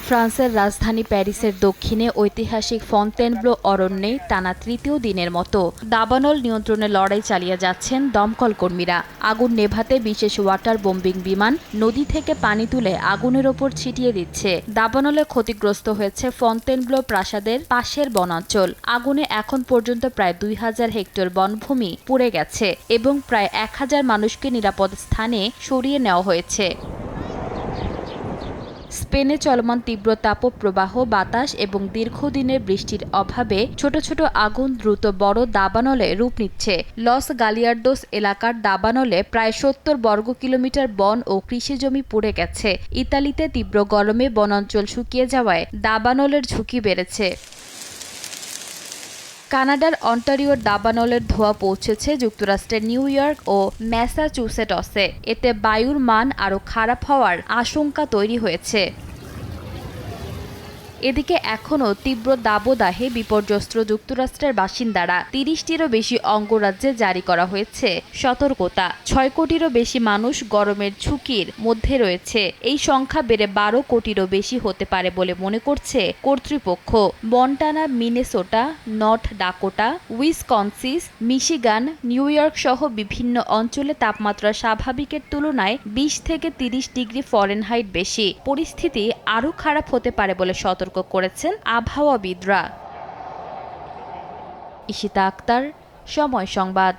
ফ্রান্সের রাজধানী প্যারিসের দক্ষিণে ঐতিহাসিক ফন্টেনব্লো অরণ্যে টানা তৃতীয় দিনের মতো দাবানল নিয়ন্ত্রণে লড়াই চালিয়ে যাচ্ছেন দমকল কর্মীরা। আগুন নেভাতে বিশেষ ওয়াটার বোম্বিং বিমান নদী থেকে পানি তুলে আগুনের ওপর ছিটিয়ে দিচ্ছে। দাবানলে ক্ষতিগ্রস্ত হয়েছে ফন্টেনব্লো প্রাসাদের পাশের বনাঞ্চল। আগুনে এখন পর্যন্ত প্রায় 2000 হেক্টর বনভূমি পুড়ে গেছে এবং প্রায় 1000 মানুষকে নিরাপদ স্থানে সরিয়ে নেওয়া হয়েছে। স্পেনে চলমান তীব্র তাপপ্রবাহ, বাতাস এবং দীর্ঘদিনের বৃষ্টির অভাবে ছোট ছোট আগুন দ্রুত বড় দাবানলে রূপ নিচ্ছে। লস গালিয়ার্দোস এলাকার দাবানলে প্রায় 70 বর্গ কিলোমিটার বন ও কৃষিজমি পুড়ে গেছে। ইতালিতে তীব্র গরমে বনাঞ্চল শুকিয়ে যাওয়ায় দাবানলের ঝুঁকি বেড়েছে। কানাডার অন্টারিওর দাবানলের ধোঁয়া পৌঁছেছে যুক্তরাষ্ট্রের নিউ ইয়র্ক ও ম্যাসাচুসেটসে। এতে বায়ুর মান আরও খারাপ হওয়ার আশঙ্কা তৈরি হয়েছে। এদিকে এখনও তীব্র দাবদাহে বিপর্যস্ত যুক্তরাষ্ট্রের বাসিন্দারা। 30টিরও বেশি অঙ্গরাজ্যে জারি করা হয়েছে সতর্কতা। 6 কোটিরও বেশি মানুষ গরমের ঝুঁকির মধ্যে রয়েছে। এই সংখ্যা বেড়ে 12 কোটিরও বেশি হতে পারে বলে মনে করছে কর্তৃপক্ষ। Montana, Minnesota, north Dakota, Wisconsin, Michigan, new York সহ বিভিন্ন অঞ্চলে তাপমাত্রা স্বাভাবিকের তুলনায় 20 থেকে 30 ডিগ্রি ফরেনহাইট বেশি। পরিস্থিতি আরও খারাপ হতে পারে বলে সতর্ক করেছেন আবহাওয়াবিদরা। ঈশিতা আক্তার, সময় সংবাদ।